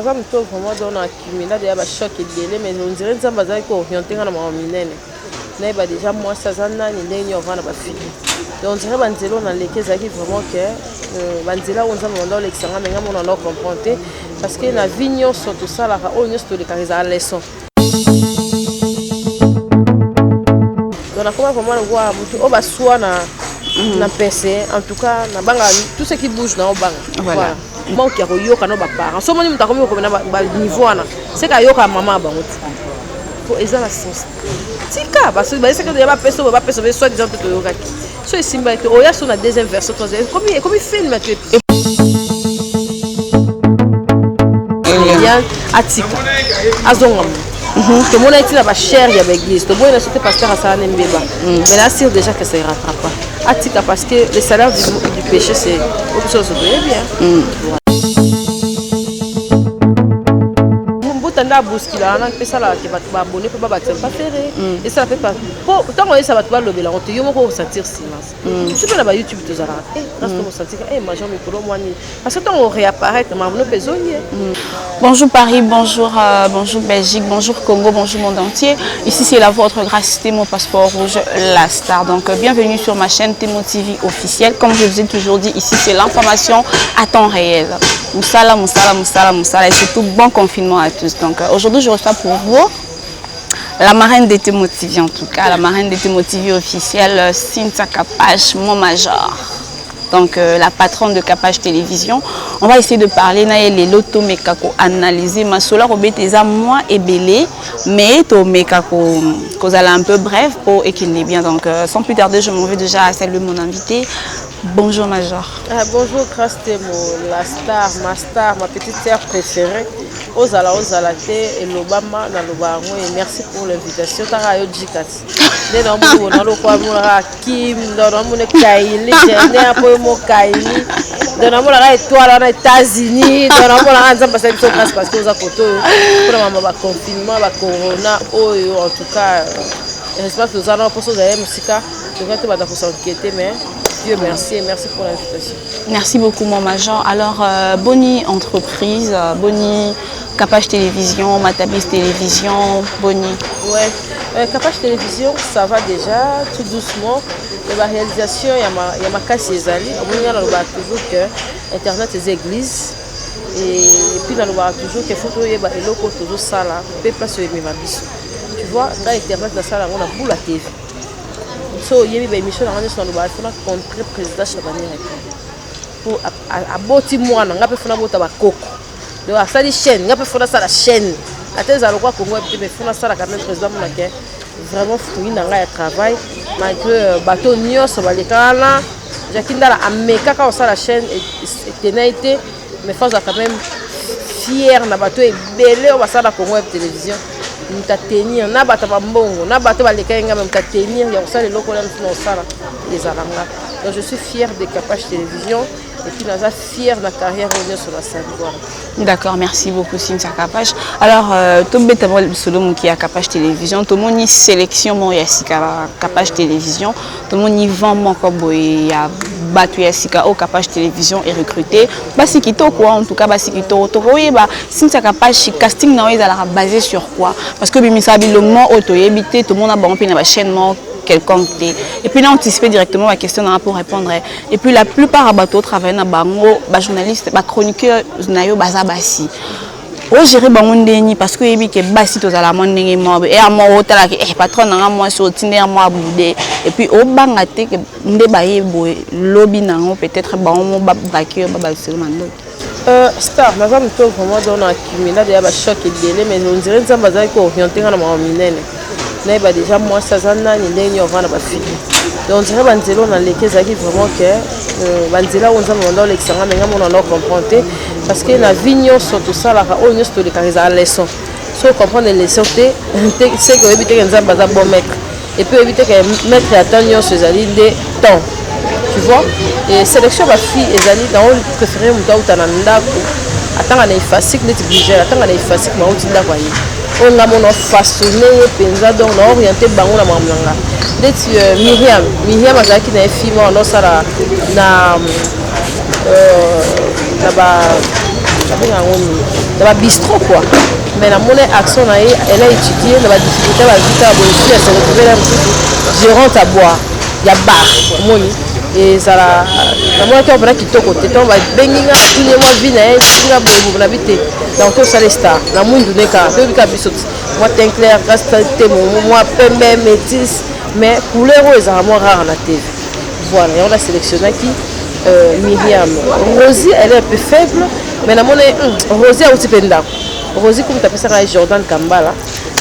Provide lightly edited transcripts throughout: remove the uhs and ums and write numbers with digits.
naza moto vraiment donc na accumula déjà ba choc ebele mais on dirait nzambe azali kooriente nga na mama minene nayeba déjà mwasi aza nani ndenge ova na bafili donc on dirait banzela oyo naleki ezalaki vraiment ke banzela oyo nzambe banda olekisa nga menga mona na comprendre te parce que na vie nyonso tosalaka oyo nyonso tolekaka ezala leçon donc nakoma vraiment nangoa motu oyo baswa na pese en tout cas na banga tout ce qui bouge na obanga voilà manque ya koyoka no baparents so moni moto akomi kokomena baniveau wana se kayoka mama bango po eza na sens tika parce que baseka ya bapesa soit disant te toyokaki so esimba ete oya so na deuxième version troisième comme film tu Eliane atika azonga tout le monde a été là-bas cher il y a l'église tout le monde a sauté pasteur à Salane Mbeba mais là c'est déjà que ça ne rattrape pas atika parce que le salaire du péché c'est autre chose bien tanda bousquila na pesa la ke batu ba abonné pas battre pas ferré et ça fait pas pour tant que ça va te le bela on te yo moko sentir silence tu peux là YouTube te zara reste pour sentir major micro moi ni parce que tant on réapparaître ma no besoin bonjour Paris bonjour bonjour Belgique bonjour Congo bonjour monde entier ici c'est la votre grâce Témo passeport rouge la star donc bienvenue sur ma chaîne Témo TV officielle comme je vous ai toujours dit ici c'est l'information à temps réel moussala et surtout bon confinement à tous. Donc aujourd'hui je reçois pour vous la marraine de Témo TV en tout cas, la marraine de Témo TV officielle Cynthia Kapach, mon major. Donc la patronne de Kapach Télévision. On va essayer de parler les loto mekako analyser ma sola robeteza moi et belé mais to mekako kozala un peu bref pour équilibrer bien. Donc sans plus tarder, je m'en vais déjà à saluer mon invité. Bonjour Major. Bonjour grâce Témo, la star, ma petite sœur préférée. Ozala te et l'Obama dans l'Obama et merci pour l'invitation. Tara yo jikati. Dès dans mon na lo kwa mura Kim, dans mon Kaili, j'ai un mo Kaili. Dans mon la étoile en États-Unis, dans mon la nzamba ça grâce parce que oza koto pour maman ba confinement, ba corona, en tout cas j'espère que vous allez pour ça d'ailleurs musika, je vais te battre pour s'inquiéter mais Dieu merci et merci pour l'invitation. Merci beaucoup mon major. Alors Boni entreprise, Boni Kapach Télévision, Matabis Télévision, Boni. Ouais, Kapach Télévision ça va déjà tout doucement. La réalisation il y a ma casse ezali. On a toujours que internet est église et puis on a toujours que photo yeba eloko toujours ça là. Peut pas sur mes mabiso. Tu vois dans internet dans ça là on a boule la TV. So yebi ba émission na ngani sonu ba fona contre président Chabani pour aboti mwana ngape fona bota ba koko donc asali chaîne ngape fona ça la chaîne ateza lokwa Congo mais fona ça la quand même président mona ke vraiment fruit na nga ya travail malgré bateau nyos ba lekala jakindala ameka ka ça la chaîne et tenaité mais faut quand même fier na bateau et belé on va ça la Congo télévision muta tenir na bata mbongo na bato balekayenga même ta tenir ya ça les locaux là nous sala les alanga donc je suis fière de Kapach Télévision et puis naza fière de la carrière au sur la scène voilà. D'accord, merci beaucoup Cynthia Kapach. Alors to beta solo qui a Kapach Télévision, to moni sélection mo ya sika Kapach Télévision, to moni vend mon kobo ya batu ya sika au Kapach Télévision est recruté. Basi kito quoi en tout cas basi kito to koyeba Cynthia Kapach casting na ezala basé sur quoi? Parce que bimisa bilongo auto yebité tout le monde a bon na ba chaîne quelconque et puis là anticiper directement la question pour répondre et puis la plupart à bateau travaillent na bango ba journaliste ba chroniqueur na yo baza basi o gérer bango ndeni parce que yebi ke basi to zala mondenge mo et à moi otala ke patron na moi so tiner moi boudé et puis au banga te ke nde ba yebo lobby nango peut-être bango ba braquer ba seulement star naza moto vraiment donc na accumula déjà ba choc ebele mais on dirait nzambe azali kooriente nga na mama minene nayeba déjà mwasi aza nani ndenge ova na bafili donc on dirait banzela oyo naleki ezalaki vraiment ke banzela oyo nzambe banda olekisa nga menga mona na comprendre te parce que na vie nyonso tosalaka oyo nyonso tolekaka ezala leçon so comprendre leçon te seke oyebi teke nzambe aza bon maître et puis oyebi teke maître ya temps nyonso ezali nde temps tu vois et sélection bafille ezali nango préféré moto auta na ndako atanga na efasike neti brigere atanga na efasike mauti ndako aye on a mon façonné penza donc on a orienté bango na mamlanga neti Miriam azaki na fille mo no sala na ba ngoni dans la bistrot quoi. Mais la monnaie action elle a étudié dans la difficulté la vie à bonne elle s'est retrouvée là gérante à boire. Il y a bar moni et ça la monnaie qui on va quitter côté on va benginga tous les mois vina singa bobo na bité donc tout ça les stars la mundu neka tout ka bisot moi teint clair gasté moi pembe métis mais couleur est vraiment rare na TV. Voilà, et on a sélectionné qui Myriam. Rosie, elle est un peu faible, mais la monnaie Rosie a aussi pendant. Rosie, comme tu appelles ça, Jordan Kambala.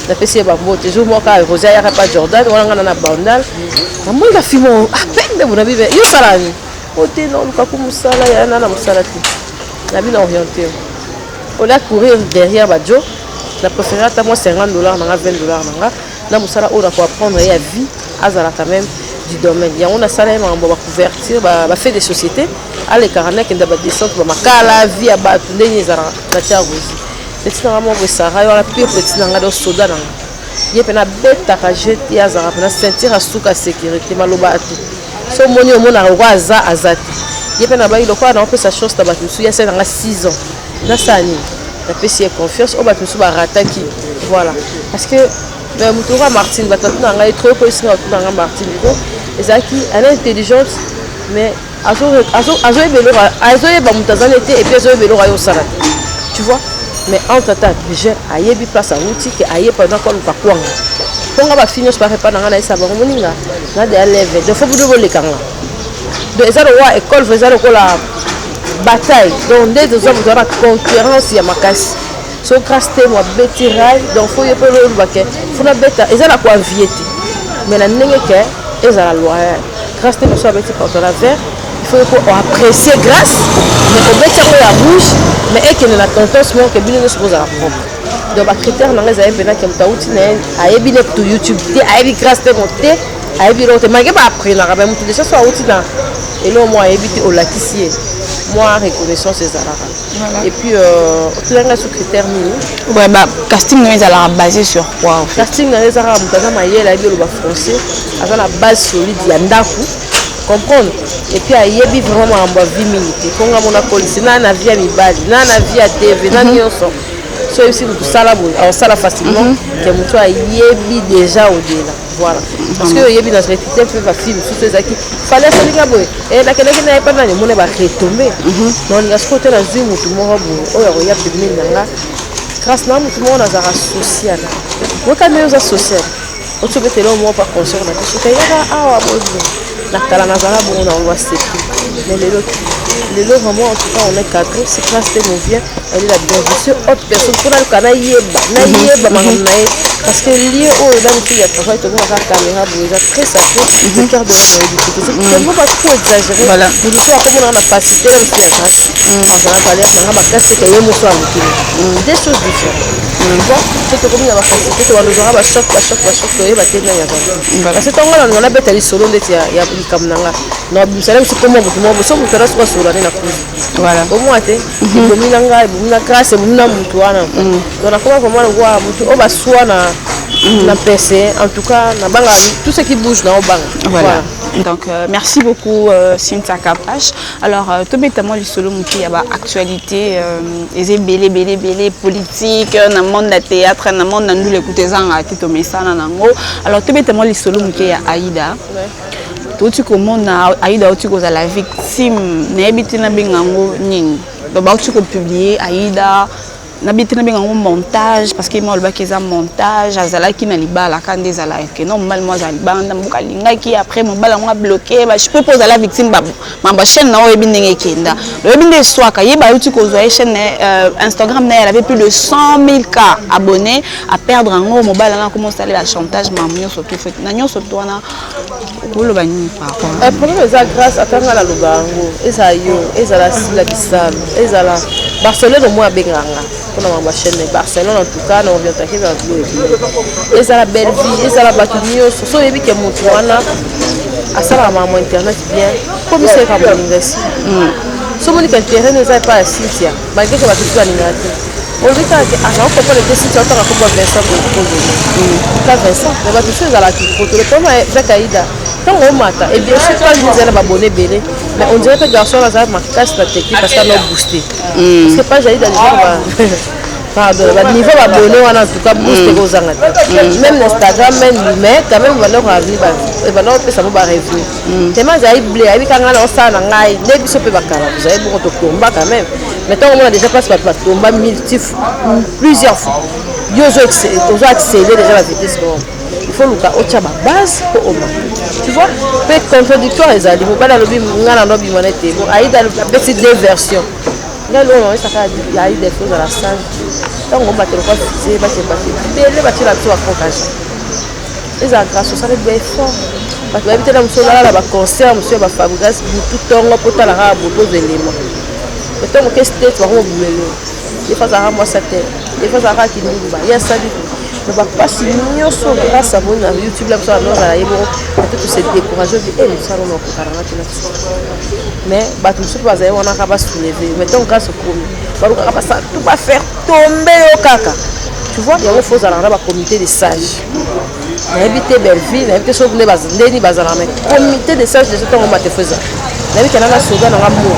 Tu appelles ça, toujours moi, Rosie, il n'y a pas Jordan, on a un bandal. Moi, il a fait mon peine de mon avis. Il y a ça là. Oh, non, le capou moussala, il y a un moussala. La vie est orientée. On a courir derrière Badjo. La préférée, à moi, $50, $20. La moussala, on a pour apprendre à vie, Azala quand même. Du domaine. Il y a un salaire on va couverture, va faire des sociétés. À l'écarné qui doit descendre, va la vie à battre les zara la terre aussi. Petit normalement vous Sarah, il y a pire petit nanga de soda nanga. Il y a pena bête à jeter ya zara, pena sentir à souka sécurité maloba atu. So moni au mona waza azati. Il y a pena ba il quoi dans sa chose tabat musu ya 6 ans. Na sani. La PC confiance au bat musu ba rataki. Voilà. Parce que Moutoura Martine, elle est trop connue dans Martine. Elle est intelligente, mais elle tu vois, mais entre temps, j'ai aïe place à outil qui aïe pendant qu'on ne pas quoi. Quand on va finir par répondre à la savoir, on y a des élèves, il faut vous voler quand même. Donc, ils ont école, ils ont la bataille. Donc, dès que vous avez la concurrence, il y a ma casse. So craster moi bétirail donc faut y avoir le baquet faut la bêta et ça la quoi viété mais la n'engage que et ça la loi craster moi soit bêté pour la verre il faut apprécier grâce mais au bêta quoi la bouche mais et que la contence moi que bien ne se pose à propre donc ba critère n'a les avez que m'ta outil n'a ayebi le to YouTube té ayebi grâce té monter ayebi l'autre mais que ba après na même tout ça soit outil là et là moi ayebi au latissier moi reconnaissance ces arabes. Voilà. Et puis tout le reste sous critères nous. Ouais bah casting nous est basé sur quoi en fait? Casting nous est arabes mutaza maye la bio le français avec la base solide ya ndaku comprendre et puis ayebi vraiment en bois 20 minutes quand on a police na vie à mibali na vie à TV na nyonso so aussi tout ça là on ça là facilement que mutu ayebi déjà au delà. Voilà. Parce que yebi dans répéter fait va film sous ces acquis fallait ça liga boy et la keleke na pas na ni mona ba retomber non ni askote na zimu tout mo robo o ya roya pibini nanga grâce na mutu mo na za social waka ne za social o to betelo mo pas conscient na tout ça ya awa bozo na kala na za bo na on va se mais les lots vraiment en tout cas on est cadré c'est classe de nous vient elle est la bienvenue autre personne pour le canal yeba na yeba mangai parce que lié au là où il y a travail tout le monde a la caméra pour les très sacré le cœur de la difficulté c'est tellement pas trop exagéré voilà nous devons comme on a facilité là aussi la grâce on a parlé on a pas cassé qu'il y a émotion des choses différentes tu vois c'est comme il y a la facilité tu vas nous aura choc et va tenir ya parce que tant on a bête aller solo de il y a plus comme nanga non vous savez c'est comment vous moi vous vous terrasse quoi sur la voilà au moins tu bominanga bomina grâce bomina mutu wana donc na comment vraiment voir mutu o ba soana na PC en tout cas na banga tout ce qui bouge na o banga voilà. Donc merci beaucoup Cynthia Kapash. Alors tout bêtement le solo mutu ya ba actualité les belé politique dans le monde du théâtre dans le monde de nous l'écouter zanga qui tombe ça nango. Alors tout bêtement le solo mutu ya Aïda. Tu comment Aïda tu cause la victime n'habite na bingango ning. Donc tu peux publier Aïda n'habite na bingango montage parce que moi le bac est montage azala qui na libala quand des ala que normalement za libanda mbuka linga qui après mon bala moi bloqué bah je peux poser la victime babu ma chaîne na oyebi ndenge kenda le yebi nde swaka yeba tu cause chaîne Instagram na elle avait plus de 100 000 abonnés à perdre en gros mon bala na commence à aller la chantage mamio surtout fait na nyonso to na le bagni par rapport problème est grâce à tanga la lubango ezayo ezala sila bisalo ezala Barcelone au moins benganga pour ma chaîne Barcelone en tout cas on vient attaquer vers vous ezala belle vie ezala batumio so yebi ke mutu wana asala maman internet bien comme c'est comme l'université so moni que terrain ne pas à Cynthia malgré que batu tu animate on dit que à on comprend que Cynthia on a comme Vincent pour Vincent mais batu tu ezala qui photo le comme avec Aïda quand on mata et bien sûr quand je disais abonné belé mais on dirait que garçon là ça m'a casse la technique parce qu'elle a boosté parce que pas j'allais dans les gens pardon ba niveau ba bonheur en tout cas booster ko zanga même Instagram même mais quand même bana ko revenu ba bana ko pesa ba revenu tellement za blé abi kanga na ça na ngai ne biso pe bakala vous avez beaucoup de combat quand même maintenant on a déjà passé par tomba plusieurs fois yo zo accélérer déjà la vitesse il faut luka ocha ba base pour oma tu vois peut contradictoire les aliments pas dans le bi ngana no bi monete bon aïda le petit deux versions là on ça il y a eu des choses à la salle donc on va te quoi fixer va te passer belle va te la toi contagion les grâce ça les bien fort parce que habiter dans monsieur là ba concert monsieur ba fabrice tout tongo pour la ra beaucoup d'éléments maintenant on qu'est-ce que tu vas boulelo des fois ça moi ça tête des fois ça qui nous ba il y a ça du ne va pas si nyonso grâce à mon YouTube là ça non ça yebo peut-être c'est découragé de et ça non ko karanga tena mais ba tout ce pas on a pas soulever mettons grâce au comité ba ko pas ça tout va faire tomber au caca tu vois il y a faut ça là ba comité des sages na habiter Belleville na habiter sauve les bases ndeni bazala mais comité des sages de ce temps on va te faire ça na bi kana na soga na ngamu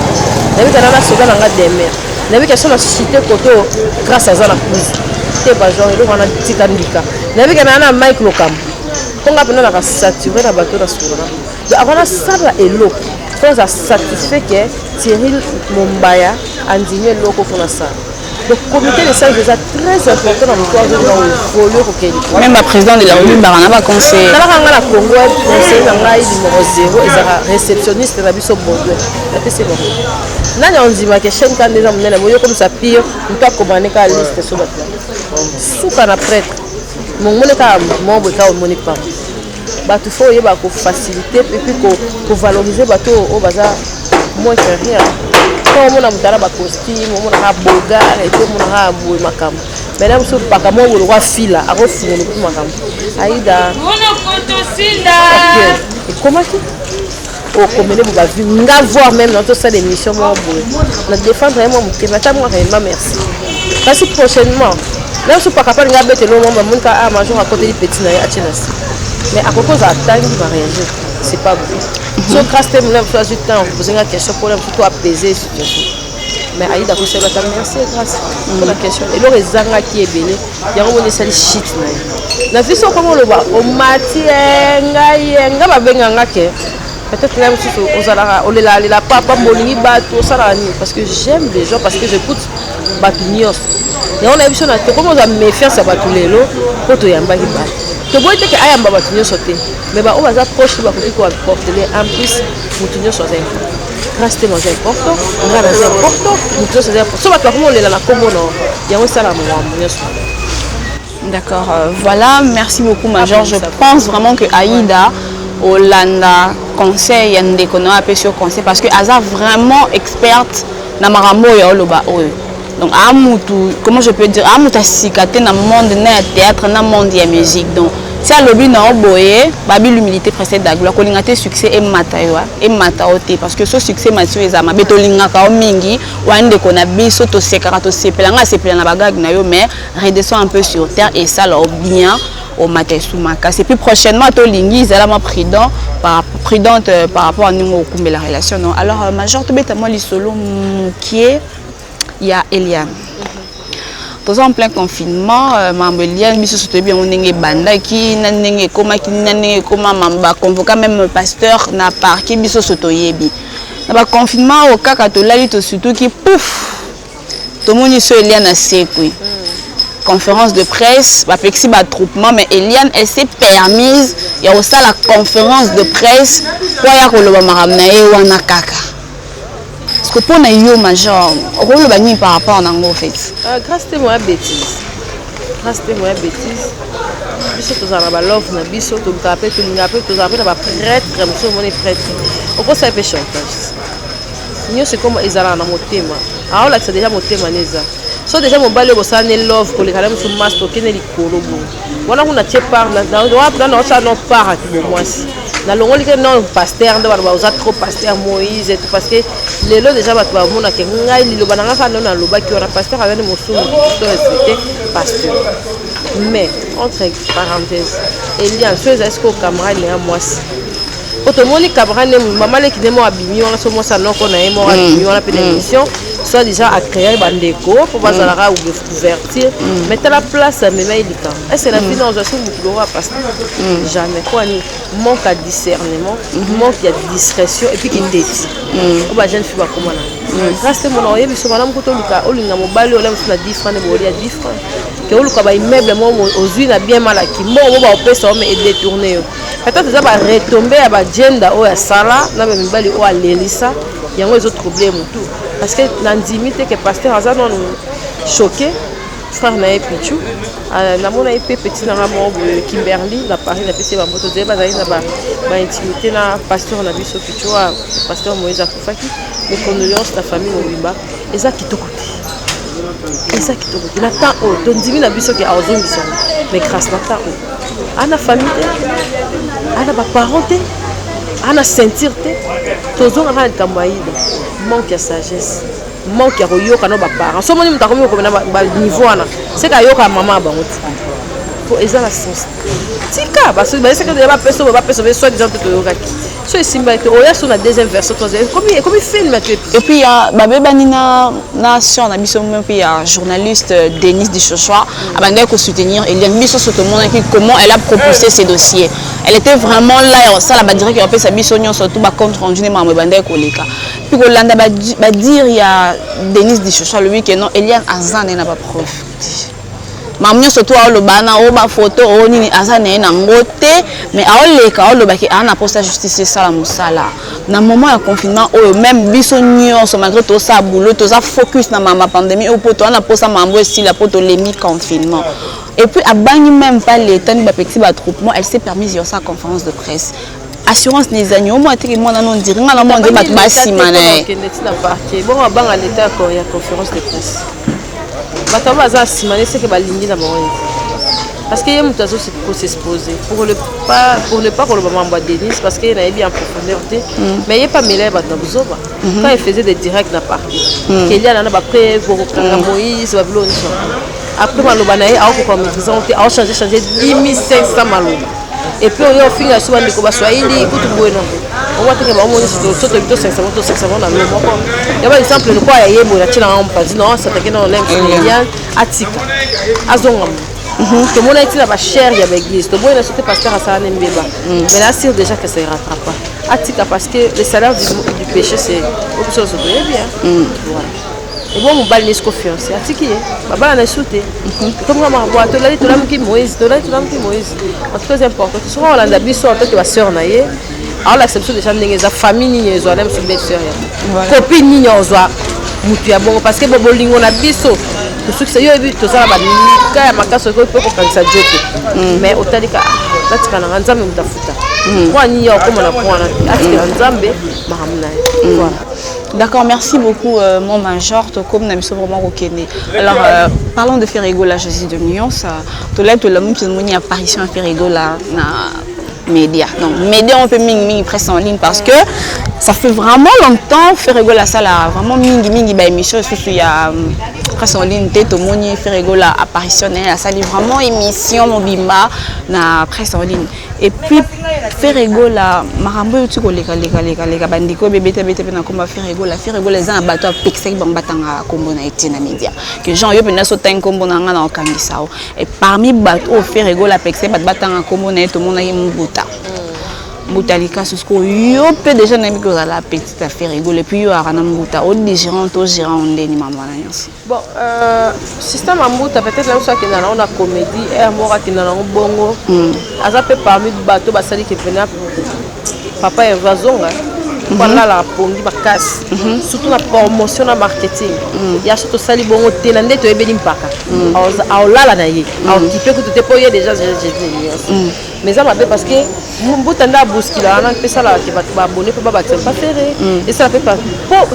na bi kana na soga na ngademe na bi kana na cité côté grâce à ça la plus te ba genre le wana tika ndika na bi kana na Mike Lokam konga pena na saturé na bateau na soga donc avant ça la elo faut ça satisfait que Thierry Mombaya indigné loko pour ça. Le comité de sages est très important dans l'histoire de l'Ontario. Même le président de la République Baranaba conseil. Dans la Congo, conseil n'a numéro 0 et réceptionniste de la Bisso Bordeaux. C'est bon. Nani on dit que chaîne quand des hommes n'ont comme ça pire, on doit commander la liste sur le plan. Sous qu'on a prêtre, mon monéka membre quand on monnaie pas. Bah tout faut y avoir faciliter et puis pour valoriser bateau au bazar moins que rien. Quand on a mutara ba costume, on a boga et tout on a boue makam. Mais là on pas comme on roi fila, a refusé le makam. Aïda. On a photosinda. Et comment qui? Oh comme les boga vu, on va voir même dans toute cette émission moi boue. La défendre vraiment mon kémata moi vraiment merci. Parce que prochainement, là on pas capable de regarder le moment mon ka a major à côté du petit na ya chinasi. Mais à cause de la taille, il va réagir. C'est pas bon. Si on crasse tes moulins, vous temps, vous posez une question pour plutôt apaiser la situation. Mais Aïda, vous savez, merci grâce pour la question. Et là, les zanga qui est belé, il y a un seul shit. La vie, c'est comment on le voit. On mati, nga ba benganga ke. Peut-être même si on est là, la papa, molingi, bateau, ça là, parce que j'aime les gens, parce que j'écoute Batunios. Et on a vu ça, comment on a méfié ça Batulélo, pour te yamba qui bat. Tu vois que aya mbaba tunyo sauter mais ba on va approcher ba ko apporter en plus mutunyo sauter grâce tellement important on a c'est important mutunyo sauter so ba ko mo lela na kombo no ya on sala mo mutunyo. D'accord, voilà, merci beaucoup Major. Je pense vraiment que Aïda Olanda conseil yande kono appel sur conseil parce que Aza vraiment experte na marambo ya oloba oyo. Donc, comment je peux dire, à cicaté dans le monde du théâtre, dans le monde de la musique. Donc, si à l'objet n'a boyé, babi l'humilité précède d'agla, qu'on a succès et matayoa et mataote parce que ce succès mathieu est à ma betolinga kao mingi ou un de qu'on a biso to sekarato sepelanga sepelanga bagag na yo mais redescend un peu sur terre et ça leur bien au matesumaka. C'est plus prochainement to lingi zala prudente par rapport à nous au la relation. Non. Alors Major to beta moi li solo qui est il y a Eliane. Tous en plein confinement, maman Eliane, mais surtout bien on est banda qui n'engage comment mamba convoquer même pasteur n'a pas qui biso sotoyebi. N'a confinement au cas catholique surtout qui pouf. Tout le monde sur Eliane a séqué. Conférence de presse, pas plexi attroupement mais Eliane elle s'est permise il y a aussi la conférence de presse pour y a le maramnae ou na kaka. Parce que pour nous, Major, rôle bani par rapport à Nango fait. Grâce à moi bêtise. Grâce à moi bêtise. Biso tous en a love na biso tout capé tout l'ingapé tout capé na ba prêtre comme ça on est prêtre. On peut ça fait chantage. Nous c'est comme ezala na motema. Ah là c'est déjà motema neza. So déjà mon balé ko ça ne love ko le kala musu master ke ne likolo bo. Wana kuna tie par na na ça non part pour moi. Na longo like non pasteur ndo ba uza trop pasteur Moïse et tout parce que lelo déjà ba ba mona ke ngai lilo bananga fa non na loba ki ora pasteur avec mosumu to respecter pasteur. Mais entre parenthèses Eliane chose est-ce que camarade ne a moi automoni camarade maman le ki ne mo abimi on so mo ça non qu'on a mo abimi on a fait l'émission soit déjà à créer bandeko pour bazalaka ou ouverture mais la place mais il est est-ce que la financiation beaucoup à passer jamais quoi ni manque à discernement manque de discrétion et puis qui décide on va jeune fille va comment là reste mon oreille biso madame ko to luka olinga mobali ola na 10 francs de boli à 10 francs que o luka ba immeuble mo aux na bien malaki mo ba opesa mais détourner peut-être ça va retomber à ba gender o ya sala na ba mibali o alelisa yango les autres problèmes tout parce que l'indimité que pasteur Azan nous choqué frère na Pichu na mona épée petit na mo Kimberly la Paris na PC ba moto de ba ba intimité na pasteur na biso Pichu pasteur Moïse Akufaki les condoléances la famille Mobimba eza kitoko eza kitoko na temps o to ndimi na biso ke azongi so mais grâce na temps o ana famille ana ba parenté ana sentir te tozonga na kambaïda manque de sagesse manque ya koyoka no ba parents so moni mutakomi ko na ba niveau ana c'est ka yoka maman ba ngoti pour eza la sens tika parce que ba c'est que ba peso be soit disant to yoka so isimba to oya so na deuxième version comme film et puis il y a babebani na sur na biso même puis il y a journaliste Denis Dichochoa abandé ko soutenir et bien biso sur tout le monde comment elle a proposé ces dossiers elle était vraiment là ça la ba dire que sa biso nyon surtout ba compte rendu na ma bandé ko leka puis ko landa ba dire il y a Denis Dichochoa lui que non Eliane Azan n'a pas preuve mamnyo surtout au lobana au ba photo au nini azane na ngote mais au leka au lobaki ana posta justice sala musala na moment ya confinement au même biso nyonso malgré tout ça boulot tout ça focus na mama pandémie au poto ana posta mambo style la poto lemi confinement et puis a bani même pas l'état ni ba petit ba troupement elle s'est permise sur sa conférence de presse assurance des agneaux moi te moi non dire nga na monde ba simana bon banga l'état ko ya conférence de presse Bato baza simane c'est que balingi na bango parce que yé mutazo c'est s'exposer pour ne pas pour le maman Denis parce qu'il a bien en profondeur mais il est pas mêlé bato buzoba quand il faisait des directs na parti qu'il y a na ba pré pour Moïse Babylone après maloba na a ko maîtriser on changer 10500 maloba et puis on a fini à souvent de ko Swahili kutu bueno on va te que ba mo so to 500 na le moko il y a exemple le quoi ya yebo na tshina on pas non ça te que non l'aime Eliane atika azonga tout le monde a été là cher ya l'église to boy na sote pasteur ça na mbeba mais là sûr déjà que ça ira pas atika parce que le salaire du péché c'est autre chose de bien voilà et bon mon bal n'est confiance atiki baba na sauté comme maman boit to la Moïse en tout cas important que soit on a biso en tant que sœur na ye alors l'acceptation déjà ndenge za famille ni zo même sur belle sœur ya copine ni zo mutu ya bongo parce que bolingo na biso to succès yo ebi to sala ba nika ya makaso ko kanisa jote mais otalika latika na nzambe mutafuta kwa ni ya ko mona kwa na atika nzambe mahamna voilà. D'accord, merci beaucoup mon major, comme nous sommes vraiment reconnaissants. Alors, parlons de Ferrigo, la Jésus de nuance. Tout là, tout le monde qui a apparition à Ferrigo, là, média. Donc, média, on peut ming presse en ligne parce que ça fait vraiment longtemps Ferrigo, la salle a vraiment ming bah émission, surtout il y a presse en ligne, tout le monde Ferrigo, la apparition, la salle vraiment émission, Mobimba, na presse en ligne. Et puis, Ferrigo, la marambo, tu connais les bandiko, bébé, na combat Ferrigo, les gens abattent à pexek, bambatanga, combo na été na média. Que gens, yo, penaso ten combo na ngana okangisa. Et parmi bateau Ferrigo, la pexek, batanga combo na tout le monde a mbuta. Mbutalika, ce qu'on yo peut déjà n'aimer que la petite affaire Ferrigo, et puis yo a rana mbuta, au gérant, on est ni maman. Bon, système mbuta, peut-être là où ça qui est dans la comédie, et moi qui est dans le bongo, ça peut parmi les bateaux, basali qui est papa est vazonga. Voilà la pongi bakas surtout la promotion na marketing ya surtout sali bongo tena ndeto ebeli mpaka aolala na ye aokipe que tout est poye déjà j'ai dit mais ça m'a fait parce que mbuta nda bousquila na pesa la ke ba abonné pour ba pas faire et ça fait pas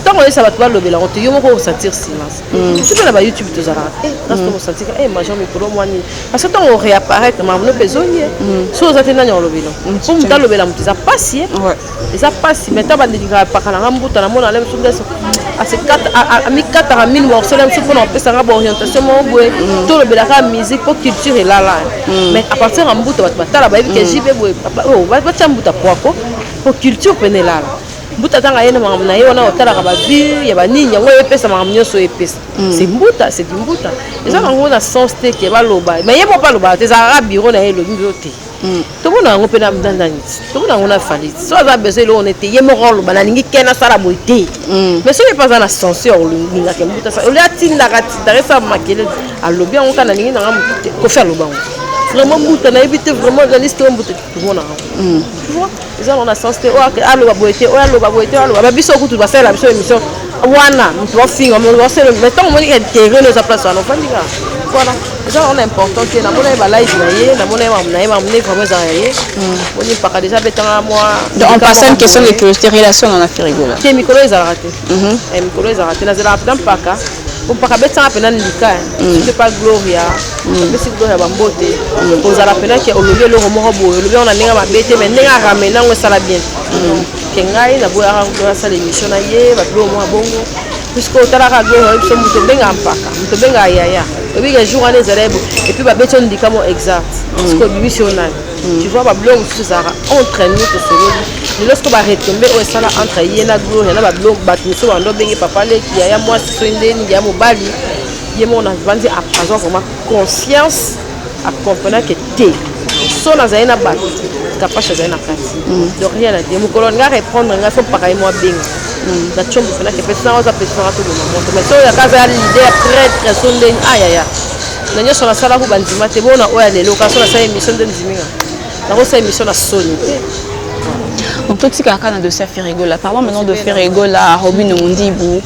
tant on ça va tout le bela on te yo moko sentir silence tu peux na YouTube tout ça reste pour sentir major micro moi ni parce que tant on réapparaître ma no besogne so za tena nyolo bela pour mta le bela mtiza passi et ça passe maintenant ba ndika pakana mbuta na mona lem sundesa à ces 4000 morceaux même pour on peut ça orientation mon boy tout le bela ka musique pour culture et là mais à partir de mbuta batala ba que jibe boy oh ba chambuta pour culture penela mbuta tanga yena makambo na ye wana otalaka bavu ya banini yango epesa makambo nyonso epesa c'est mbuta c'est du mbuta eza nango na sens te ke baloba mais ye mo pa loba te ezalaka biro na ye elobi mbiso te tomona yango mpe na mdandani tomona yango na faliti so aza besoin eloko nete ye moko oloba nalingi ke nasala boye te mais soki epa aza na censure olingaka mbuta oli atindaka tindaka esa makelele alobi yango kaka nalingi nanga motu te kofi aloba yango vraiment mbuta nayebi te vraiment journaliste oyo mbuta tomona yango tu vois eza na sens te oyo aloba boye te oyo aloba boye te oyo aloba babiso kutu basalela biso émission wana motu bafinga basele mais ntango omoni intérêt no eza place wana ofandi kaka voilà eza wana important te namona ye balive na ye namona ye mamu na ye mamu ne vraiment ezaka ye oni mpaka déjà betanga mwa en passant une question de curiosité relation dans affaire rigola te mikolo ezalaka te mikolo ezalaka te nazelaka pena mpaka mpaka betanga pena lika soki pa gloria apesi gloria bambote kozala pena ke olobi eloko moko boye olobi ona ndenge mabe te mais ndenge aramene yango esala bien ke ngai naboyaka gloria asala émission na ye babilo moko bongo puisque otalaka gloria biso moto obengaa mpaka moto obengaa yaya obika jour wana ezala ebo et puis babeti ono ndika mo exact puisque obimisi yo nani tu vois babilo mosusu ezalaka entre nous tosololi lorsque baretombe oyo esala entre ye na gloria na babilo bato mosusu bando obenge papa leki yaya mwasi so ndeni ya mobali ye moko navandi azwa vraiment conscience acomprena ke te so nazali na bato kapashe azali na kati donc rien à dire mokolo nga répondre nga fo mpaka ye mwa benga na chombo pena ke pesa oza pesa to na moto mais so ya kaza ya l'idée très so ndeni ayaya na nyonso nasala ko bandima te bona oya lelo kaso nasala émission nde ndiminga nakosala émission na soni te donc tout tika kana de ça Ferigola parlons maintenant de Ferigola Robin Omundibu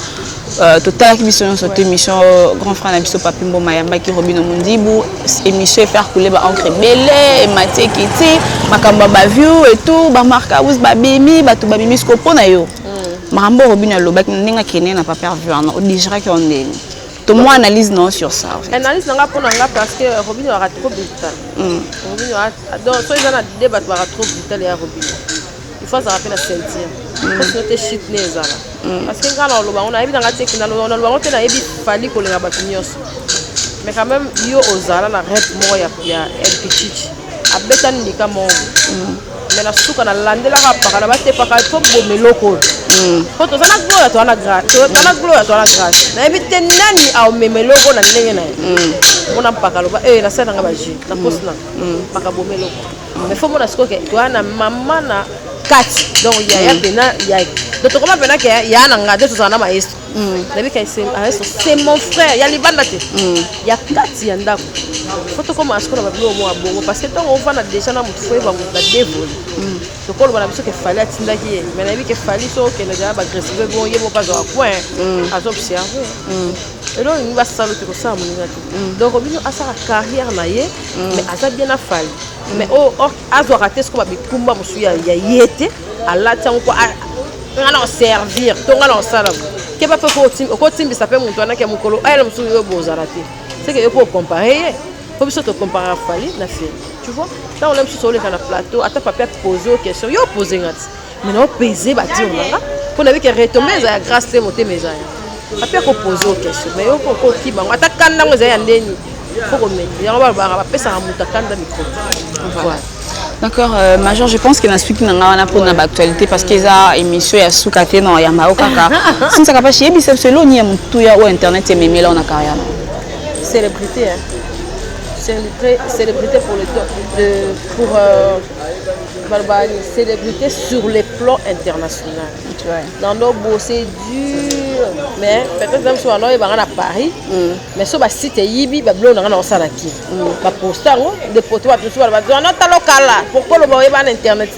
total qui mission cette émission grand frère na biso Papi Mboma Yamba qui Robin Omundibu émission faire couler ba encre belé et maté kiti makamba ba view et tout ba marka us ba bimi ba to ba bimi skopo na yo makambo Robin aloba ninga kene na pas perdu on digera que on est to moi analyse non sur ça en fait analyse nga pona nga parce que Robin aura trop brutal Robin a donc so ils en débat aura trop brutal ya Robin il faut ça rappeler la sentir parce que te shit neza parce que quand on loba on a évidemment que na loba on te na ebi fali ko lenga batu nyos mais quand même yo ozala na rep mo ya petit abeta ndika mo mais la suka na landela ka pakala bate pakala to bomeloko poto sana gloria to ana grâce to na gloria to ana grâce na ebi te nani au memeloko na ndenge na mona pakala ba na sana nga ba ji na posna paka bomeloko mais faut mona siko ke to ana mama na kati donc il y a pena il y a donc comment pena que il y a nanga de tout ça na maestro depuis que c'est mon frère il y a libanda te il y a kati ya ndako faut comme asko na babilo mo abongo parce que tant on va na déjà na mutu foi ba na dévoler donc on va na biso que fallait atindaki mais na bi que fallait so que na ja ba agressive bon yemo pas au point à observer et donc il va saluer tout ça mon gars donc Robinho a sa carrière na ye mais asa bien a fallu mais azo raté ce qu'on va bikumba musu ya yete ala tango ko ngana servir to ngana sala ke ba ko timbi ça peut monto na ke mukolo ayela musu yo bozarate c'est que yo pour comparer faut biso te comparer fali na fait tu vois là on aime sur le plateau ata papa poser question yo poser ngati mais non peser ba dire nga pour na bi ke retomber za grâce te monter mes aïe papa ko poser question mais yo ko ki bango ata kanda ngo za ya ndeni faut ko mettre yango ba pesa muta kanda micro voilà. D'accord, Major, je pense qu'il y a un truc qui n'a pas d'actualité parce qu'il y a une émission à Soukate dans Yamao Kaka. Si ça capable, il y a c'est l'on y a mon tout ya ou internet et mémé là on a carrière. Célébrité, hein. Célébrité pour célébrité sur les plans internationaux. Dans nos bosses dur, mais peut-être même sur un à Paris, mais sur le site Yibi, on a un salaki. Ma poster, des poteaux, tout ça, on a un local là. Pourquoi le voyez pas internet?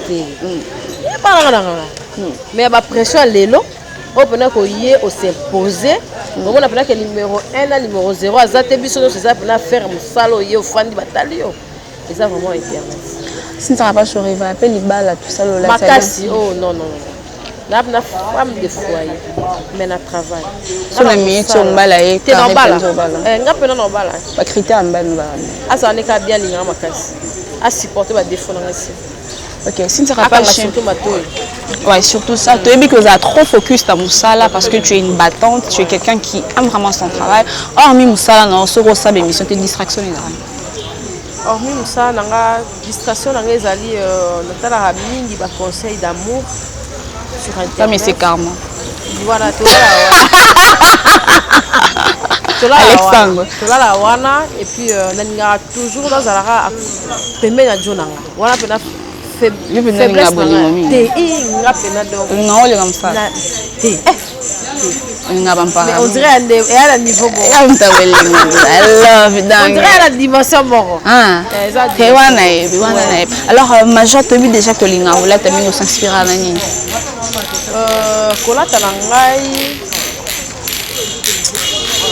Mais ma pression à l'élo, on peut au s'imposer. On a que numéro 1 numéro 0 à Zatebiso, c'est ça pour faire un salo au fan de batalio. C'est ça vraiment internet. Si tu n'as pas chauffé, va appeler les balles à tout ça. Makassi, oh non, non. Là, on a femme de foyer, mais on travaille. Sur la minute, on va aller. Tu es dans le bal. On est dans le bal. Pas critère en bas. Ah, ça, on est bien lié à Makassi. À supporter ma défaut dans la scène. Ok, si tu ne pas ouais, surtout ça. Tu es que tu as trop focus dans Moussala parce que tu es une battante, tu es quelqu'un qui aime vraiment son travail. Hormis Moussala, non, ce gros ça, émission, tu es distraction. Hormis Moussala, on a distraction, on a des conseils d'amour. sur internet. Ça mais c'est karma. Voilà, Alexandre. la wana et puis nanga toujours dans la pembe na jonanga. Wana pena faiblesse na te inga pena donc. Non, le comme ça. Mais on dirait à niveau bon. I love it. On dirait à la dimension bon. Ah. Alors Major tu déjà que linga ou là tu as s'inspirer à nani. Kola tanangai.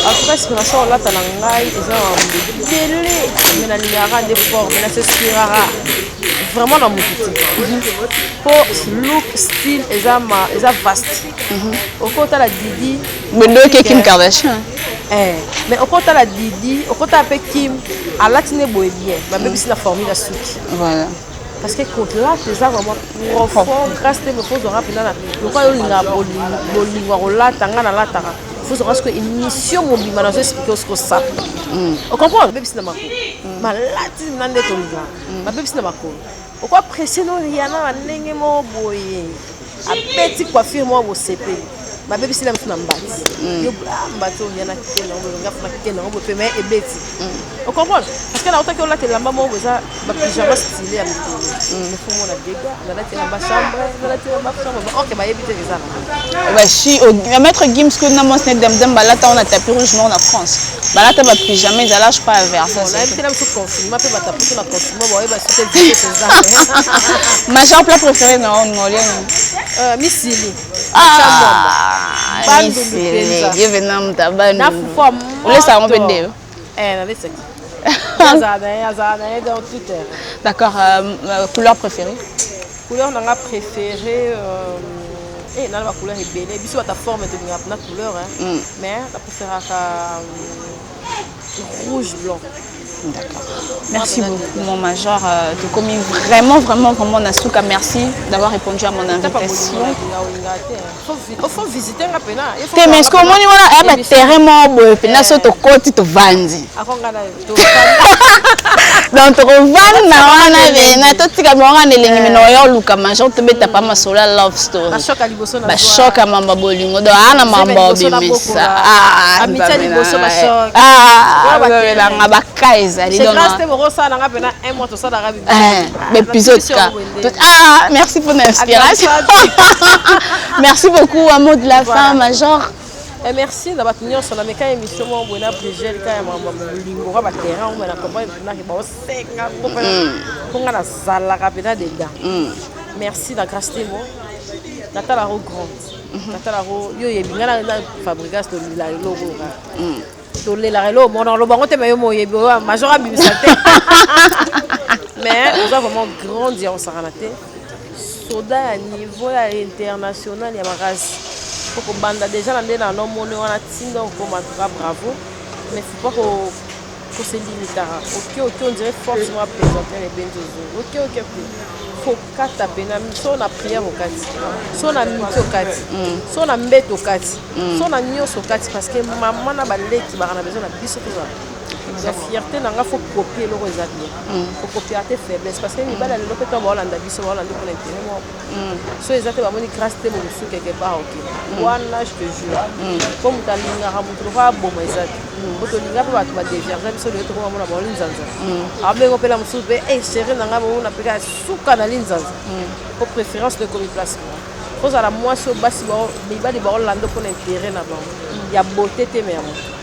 Après inspiration là tanangai ils ont télé mais na lingara des formes mais na s'inspirera vraiment dans mon petit. Pour look style ils ont vaste. Au côté la Didi mais deux Kim Kardashian. Mais au côté la Didi au côté avec Kim à latine boy bien mais même si la formule la suite. Voilà. Parce que quand là tu as vraiment profond grâce à me pose rapide là le quoi il linga bolingo là tanga na la tara faut savoir que émission mobile maintenant expliquer ce que ça on comprend même si na mako mais là tu n'en es pas là même si na mako pourquoi presser non riana na ndenge mo boye a petit coiffure mo bo CP ma bébé si la mfuna mbati yo mbati on yana kena on nga funa kena on peut mais ebeti on comprend parce que là autant que là telamba mo boza ba pyjama stylé à mito il faut mon dégâts na la telamba chambre OK ba yebite les ana bah si au maître Gims que na mos net dem ba là on a tapis rouge non en France ba là ta ba pyjama ils allent je pas vers ça on a été là sur confinement peut ba taper na confinement ba yeba c'était dit ces ana Major plat préféré non ngolien misili je vais nam tabani laisse ça on peut dire na laisse dans Twitter. D'accord, couleur préférée? Couleur n'a préférée dans la couleur est belle. Biso ta forme de la couleur mais la préférée rouge blanc. D'accord. Merci beaucoup mon Major. Tu commis vraiment Nasuka. Merci d'avoir répondu à mon invitation. Il faut visiter un peu. Mais est-ce que moi on a un terrain mort pena so to koti to vandi. Donc to vandi na wana bena to tika bonga nelingi mino yo luka Major to beta pa masola love story. Ba shoka mamba bolingo do ana mamba obimisa. Amitié liboso ba shoka. Ah ba kai c'est grâce à vous ça n'a pas un mois tout ça d'arabe épisode merci pour l'inspiration merci beaucoup à mot de la fin Major et merci d'avoir tenu sur la méca émission moi on a plaisir quand même lingo ba terrain on a compris na ke ba osenga ko ngana sala rapida dedans merci la grâce de moi Natala ro grande Natala ro yo yebingana na fabrication de la logo tolé la relo mon lo bango te mayo moyebi Major abimsate mais nous avons vraiment grandi en Saranate soda à niveau international ya race pour banda déjà là dans non mono on a tinga ko matuka bravo mais faut pas que c'est limité OK on dirait forcément présenter les benzo OK faut kata pena so na prière au kati so na mito kati so na mbeto kati so na nyoso kati parce que maman na baleki ba na besoin na biso tout ça la fierté nanga faut copier le rosabia faut copier tes faiblesses parce que ni bala le peto ba olanda biso ba olanda pour l'intérêt moi so ezate ba moni grâce te mo su quelque part OK wana je te jure comme talinga ha mutu ba boma ezate boto linga pa ba dévier biso le to ko mona ba olinzanza abengo pela musu be chérie nanga bo na peka suka na linzanza pour préférence de commis placement faut à la moi so basi ba ba de ba olanda pour l'intérêt na ba ya beauté te mais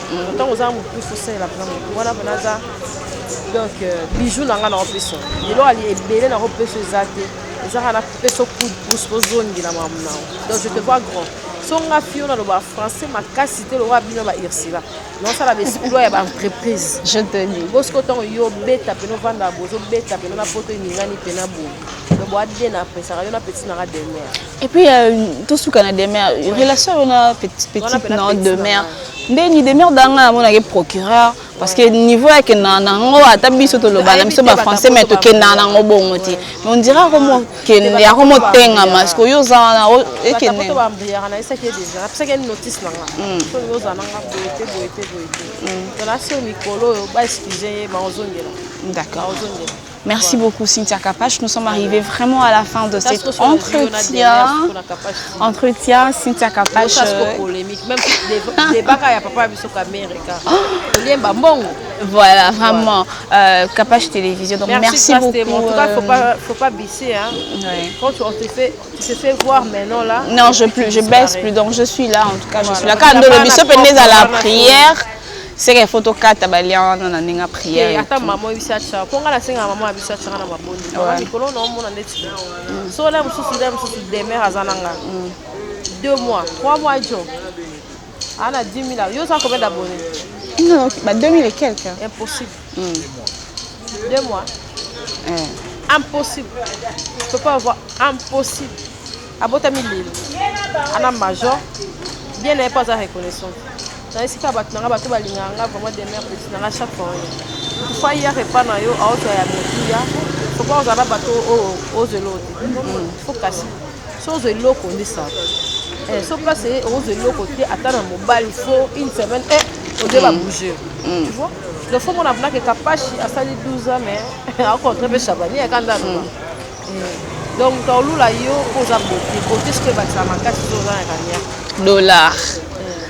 autant aux armes plus faut la voilà banaza donc bijou nanga na opération ilo ali ebele na opération zate ezaka na peso coup de pouce pour zone la mamna donc je te vois grand songa fiona le ba français makasi te le roi bino ba irsila non ça la besiplo ya ba entreprise je te dis parce que tant yo beta peno vanda bozo beta peno na poto ingani pena bo le bois de na après ça yo na petit na de mer et puis tout ce qu'on a des mères relation on a petite non de mère ndeni de mère danga mon a procureur parce que niveau avec nanango ata biso to loba na biso ba français mais to ke nanango bongoti mais on dira comment ke ya comment tenga parce que yo za na e ke ne ba mbriya na isa ke déjà parce que notice nanga to yo za nanga boete to na sur mikolo ba excuser ba ozongela d'accord Merci beaucoup Cynthia Capache. Nous sommes arrivés vraiment à la fin de cet entretien. Entretien, Cynthia Capache. Polémique, même des bacs à papa voilà, vraiment. Capache Télévision. Donc merci beaucoup. En tout cas, faut pas baisser. Hein. Ouais. Quand tu te fais voir maintenant là. Non, je baisse plus. Donc je suis là. En tout cas, je suis là. Quand le biseau penait à la prière. C'est que photo carte à Balian dans la prière. Attends, maman, il s'est acheté. Pour la singa, maman, il s'est acheté dans ma bonne. Nicolas, non, mon année. So là, je suis demain à Zananga. 2 mois, 3 mois, Joe. On a 10 000. Yo, ça combien d'abonnés? Non, bah 2000 et quelques. Impossible. 2 mois. Impossible. Je ne peux pas avoir impossible. À bout de 1000 livres. On a major. Bien n'est pas à reconnaissance. Dans les cas, on a vraiment des mères petites dans chaque fois. Il faut y aller pas dans yo, à autre ya motuya. Faut pas on a bateau aux élots. Il faut casser. Chose élots qu'on dit ça. Sauf que c'est aux élots côté attendre un mobile, il faut une semaine et on doit bouger. Tu vois? Le fond on a que Capache a sali 12 ans mais a rencontré be Chabani et Kanda. Donc dans l'oula yo pose à côté ce que va ça manquer sur $.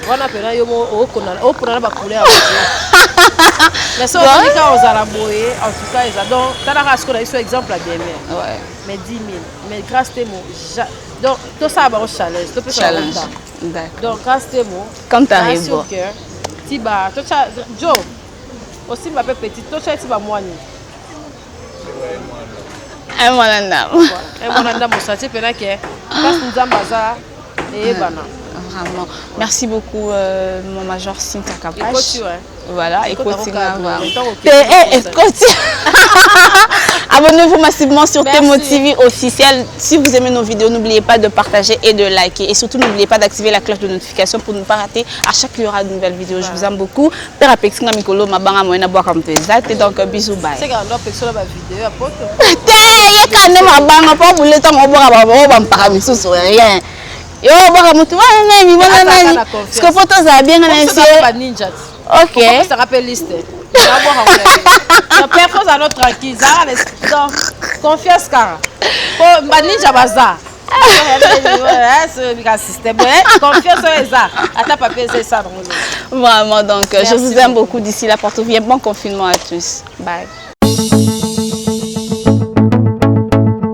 On a pris au couleur. Mais ça, on dit qu'on a boé, en tout cas, ils adorent. Tu as la race qu'on a eu sur exemple à bien. Mais 10 000. Mais grâce à moi, donc tout ça va au challenge. Donc grâce à moi, quand tu arrives, Tiba, Joe, aussi ma petite, toi tu es Tiba Moani. Un mois mon sachet, pendant que parce que nous avons bazar et bana. Vraiment. Merci beaucoup, mon major Cynthia Capache. Voilà, abonnez-vous massivement sur Temo TV officiel. Si vous aimez nos vidéos, n'oubliez pas de partager et de liker. Et surtout, n'oubliez pas d'activer la cloche de notification pour ne pas rater à chaque fois qu'il y aura de nouvelles vidéos. Je vous aime beaucoup. Père Apexinga Mikolo, ma banga moyena boire comme tes actes. Donc, bisous, bye. C'est quand on a perçu la vidéo à pote. Ma banga, pas vous le temps, on va rien. Yo, bora mutu wana nani bona nani. Parce que photo za bien na ninja. OK. Ça rappelle liste. La personne à notre tranquille, ça donc confiance car. Pour ninja baza. C'est système. Confiance ça. Ata papier c'est ça. Vraiment donc je vous aime beaucoup d'ici là, portez bien, bon confinement à tous. Bye.